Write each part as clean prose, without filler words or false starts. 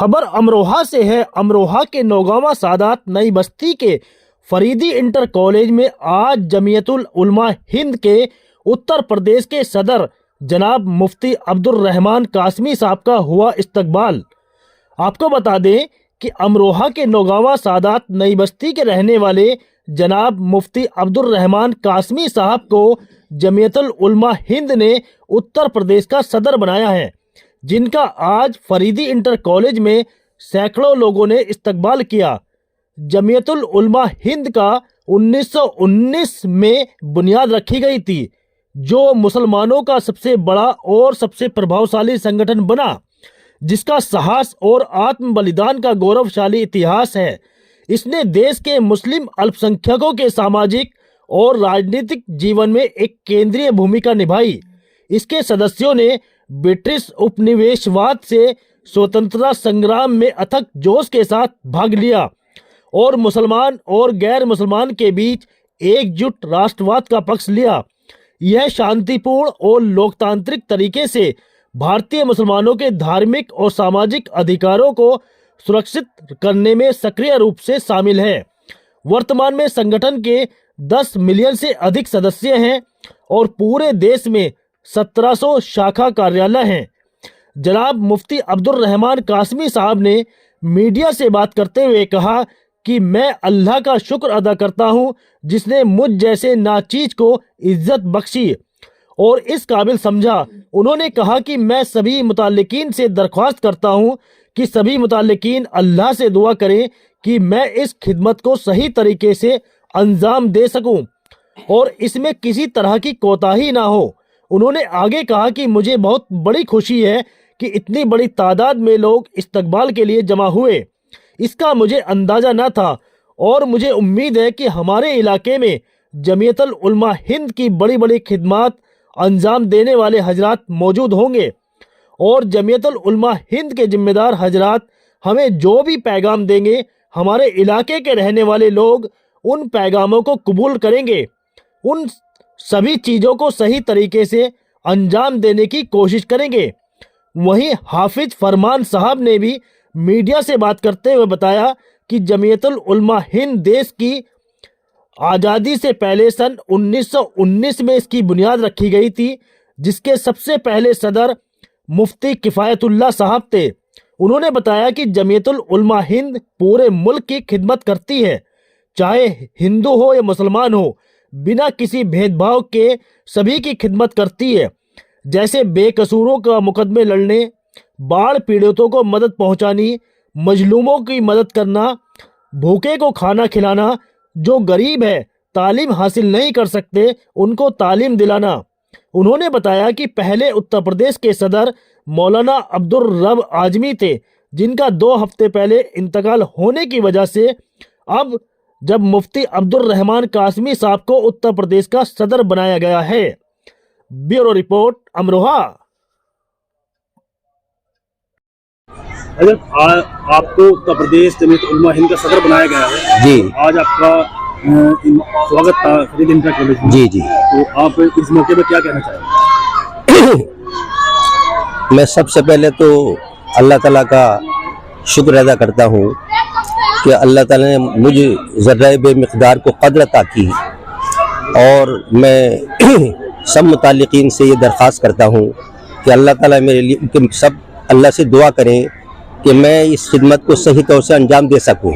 खबर अमरोहा से है। अमरोहा के नौगावा सादात नई बस्ती के फरीदी इंटर कॉलेज में आज जमीयतुल उलमा हिंद के उत्तर प्रदेश के सदर जनाब मुफ्ती अब्दुल रहमान कासमी साहब का हुआ इस्तकबाल। आपको बता दें कि अमरोहा के नौगावा सादात नई बस्ती के रहने वाले जनाब मुफ्ती अब्दुल रहमान कासमी साहब को जमीयतुल उलमा हिंद ने उत्तर प्रदेश का सदर बनाया है, जिनका आज फरीदी इंटर कॉलेज में सैकड़ों लोगों ने इस्तकबाल किया। जमीयतुल उलमा हिंद का 1919 में बुनियाद रखी गई थी, जो मुसलमानों का सबसे बड़ा और सबसे प्रभावशाली संगठन बना, जिसका साहस और आत्म बलिदान का गौरवशाली इतिहास है। इसने देश के मुस्लिम अल्पसंख्यकों के सामाजिक और राजनीतिक जीवन में एक केंद्रीय भूमिका निभाई। इसके सदस्यों ने ब्रिटिश उपनिवेशवाद से स्वतंत्रता संग्राम में अथक जोश के साथ भाग लिया और मुसलमान और गैर मुसलमान के बीच एकजुट राष्ट्रवाद का पक्ष लिया। यह शांतिपूर्ण और लोकतांत्रिक तरीके से भारतीय मुसलमानों के धार्मिक और सामाजिक अधिकारों को सुरक्षित करने में सक्रिय रूप से शामिल है। वर्तमान में संगठन के 10 मिलियन से अधिक सदस्य हैं और पूरे देश में 1700 शाखा कार्यालय हैं। जनाब मुफ्ती अब्दुल रहमान कासमी साहब ने मीडिया से बात करते हुए कहा कि मैं अल्लाह का शुक्र अदा करता हूं, जिसने मुझ जैसे नाचीज को इज्जत बख्शी और इस काबिल समझा। उन्होंने कहा कि मैं सभी मुताल्लिकीन से दरख्वास्त करता हूं कि सभी मुताल्लिकीन अल्लाह से दुआ करें कि मैं इस खिदमत को सही तरीके से अंजाम दे सकूं और इसमें किसी तरह की कोताही ना हो। उन्होंने आगे कहा कि मुझे बहुत बड़ी खुशी है कि इतनी बड़ी तादाद में लोग इस्तकबाल के लिए जमा हुए। इसका मुझे अंदाजा न था और मुझे उम्मीद है कि हमारे इलाके में जमीयतुल उलमा हिंद की बड़ी बड़ी खिदमात अंजाम देने वाले हजरात मौजूद होंगे और जमीयतुल उलमा हिंद के जिम्मेदार हजरात हमें जो भी पैगाम देंगे, हमारे इलाके के रहने वाले लोग उन पैगामों को कबूल करेंगे। उन सभी चीज़ों को सही तरीके से अंजाम देने की कोशिश करेंगे। वहीं हाफिज फरमान साहब ने भी मीडिया से बात करते हुए बताया कि जमीयतुल उलमा हिंद देश की आज़ादी से पहले सन 1919 में इसकी बुनियाद रखी गई थी, जिसके सबसे पहले सदर मुफ्ती किफ़ायतुल्लाह साहब थे। उन्होंने बताया कि जमीयतुल उलमा हिंद पूरे मुल्क की खिदमत करती है, चाहे हिंदू हो या मुसलमान हो, बिना किसी भेदभाव के सभी की खिदमत करती है। जैसे बेकसूरों का मुकदमे लड़ने, बाढ़ पीड़ितों को मदद पहुंचानी, मजलूमों की मदद करना, भूखे को खाना खिलाना, जो गरीब है तालीम हासिल नहीं कर सकते उनको तालीम दिलाना। उन्होंने बताया कि पहले उत्तर प्रदेश के सदर मौलाना अब्दुल रब आजमी थे, जिनका 2 हफ्ते पहले इंतकाल होने की वजह से अब जब मुफ्ती अब्दुल रहमान कासमी साहब को उत्तर प्रदेश का सदर बनाया गया है। Bureau report, Amroha. आपको उत्तर प्रदेश जमीयत उलमा हिंद का सदर बनाया गया है जी। आज आपका स्वागत था फरीदी इंटर कॉलेज में। जी जी। तो आप इस मौके पे क्या कहना चाहेंगे? मैं सबसे पहले तो अल्लाह ताला का शुक्र अदा करता हूँ कि अल्लाह ताला ने मुझे ज़र्रा बेमिक़दार को क़द्र अता की और मैं सब मुताल्लिक़ीन से ये दरख्वास्त करता हूँ कि अल्लाह ताला मेरे लिए कि सब अल्लाह से दुआ करें कि मैं इस खिदमत को सही तौर से अंजाम दे सकूँ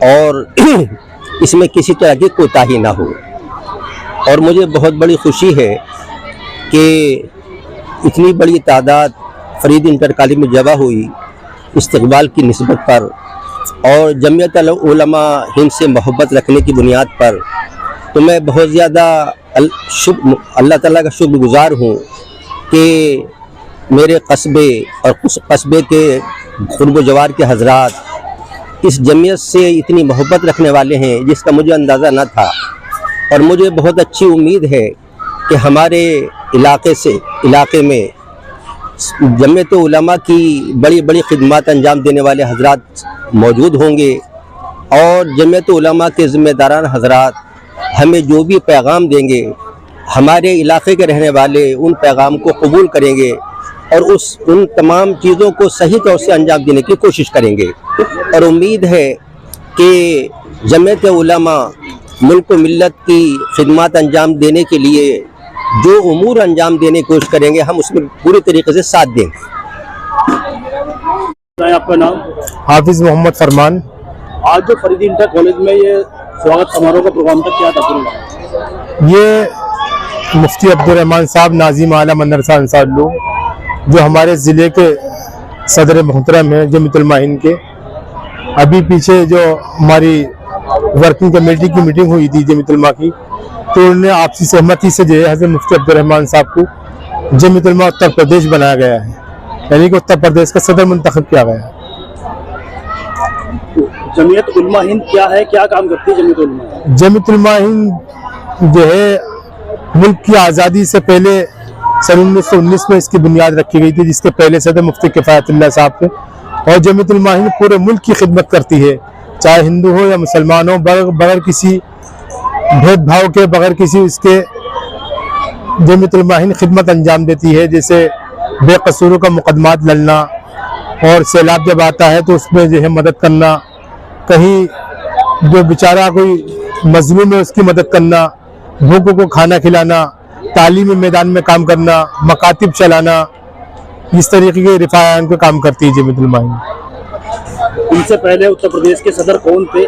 और इसमें किसी तरह की कोताही ना हो। और मुझे बहुत बड़ी खुशी है कि इतनी बड़ी तादाद फरीदी इंटर कॉलेज में जमा हुई इस्तकबाल की निस्बत पर और जमीयतुल उलमा हिंद से मोहब्बत रखने की बुनियाद पर। तो मैं बहुत ज़्यादा अल्लाह ताला का शुक्रगुज़ार हूँ कि मेरे कस्बे और उस कस्बे के क़ुर्ब जवार के हजरात इस जमीयत से इतनी मोहब्बत रखने वाले हैं, जिसका मुझे अंदाज़ा न था। और मुझे बहुत अच्छी उम्मीद है कि हमारे इलाके में जमीयत उलमा की बड़ी बड़ी खिदमत अंजाम देने वाले हजरात मौजूद होंगे और जमीयत उलमा के ज़िम्मेदारान हजरात हमें जो भी पैगाम देंगे, हमारे इलाके के रहने वाले उन पैगाम को कबूल करेंगे और उन तमाम चीज़ों को सही तौर से अंजाम देने की कोशिश करेंगे। और उम्मीद है कि जमीयत उलमा मुल्क व मिल्लत की खिदमत अंजाम देने के लिए जो उमूर अंजाम देने की कोशिश करेंगे, हम उसमें पूरी तरीके से साथ देंगे। आपका नाम? हाफिज मोहम्मद फरमान। आज जो फरीदी इंटर कॉलेज में ये स्वागत समारोह का प्रोग्राम था, क्या था? ये मुफ्ती अब्दुर्रहमान साहब नाज़िम आला मदरसा अंसारुल्लाह, जो हमारे ज़िले के सदर मोहतरम हैं जमीयत उलमा हिंद के, अभी पीछे जो हमारी वर्किंग कमेटी की मीटिंग हुई थी जमीयत उलमा की, तो उन्होंने आपसी सहमति से जो है हज़रत मुफ्ती अब्दुर्रहमान साहब को जमीयत उलमा उत्तर प्रदेश बनाया गया है, यानी कि उत्तर प्रदेश का सदर मुंतखब किया गया है। जमीयत उलमा हिंद क्या है, क्या काम करती है जमीयत उलमा? जमीयत उलमा हिंद जो है मुल्क की आज़ादी से पहले सन 1919 में इसकी बुनियाद रखी गई थी, जिसके पहले सदर मुफ्ती किफ़ायतुल्लाह साहब थे। और जमीयत उलमा हिंद पूरे मुल्क की खिदमत करती है, चाहे हिंदू हो या मुसलमान हो, बगैर किसी भेदभाव के, बगैर किसी इसके जमीयत उलमा हिंद खिदमत अंजाम देती है। जैसे बेकसूरों का मुकदमात लड़ना, और सैलाब जब आता है तो उसमें जो है मदद करना, कहीं जो बेचारा कोई मजलूम है उसकी मदद करना, भूखों को खाना खिलाना, तालीमी मैदान में काम करना, मकातिब चलाना, इस तरीके के रिफायान को काम करती है जमीयत उलमा हिंद। इनसे पहले उत्तर प्रदेश के सदर कौन थे?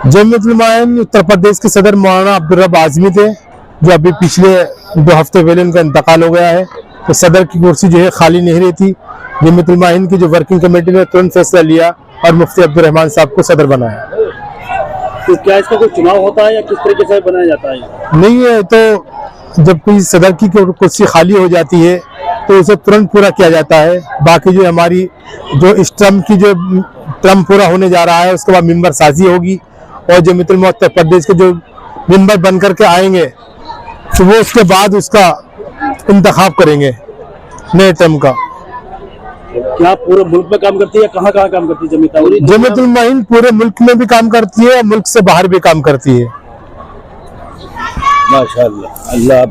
जमीयत उलमा हिंद उत्तर प्रदेश के सदर मौलाना अब्दुल रब आज़मी थे, जो अभी पिछले 2 हफ्ते पहले उनका इंतकाल हो गया है। तो सदर की कुर्सी जो है खाली नहीं रहती। जमीयत उलमा हिंद की जो वर्किंग कमेटी ने तुरंत फैसला लिया और मुफ्ती अब्दुर्रहमान साहब को सदर बनाया। तो क्या इसका कोई चुनाव होता है या किस तरीके से बनाया जाता है? नहीं है, तो जब कोई सदर की कुर्सी खाली हो जाती है तो उसे तुरंत पूरा किया जाता है। बाकी जो हमारी जो इस टर्म पूरा होने जा रहा है, उसके बाद मेंबर साजी होगी, और जमीयत उलमा उत्तर प्रदेश के जो मेंबर बन करके आएंगे तो वो उसके बाद उसका इंतखाब करेंगे नए टर्म का। क्या पूरे मुल्क में काम करती है, कहाँ कहाँ काम करती है जमीयत उलमा हिंद? पूरे मुल्क में भी काम करती है, मुल्क से बाहर भी काम करती है। माशाअल्लाह, अल्लाह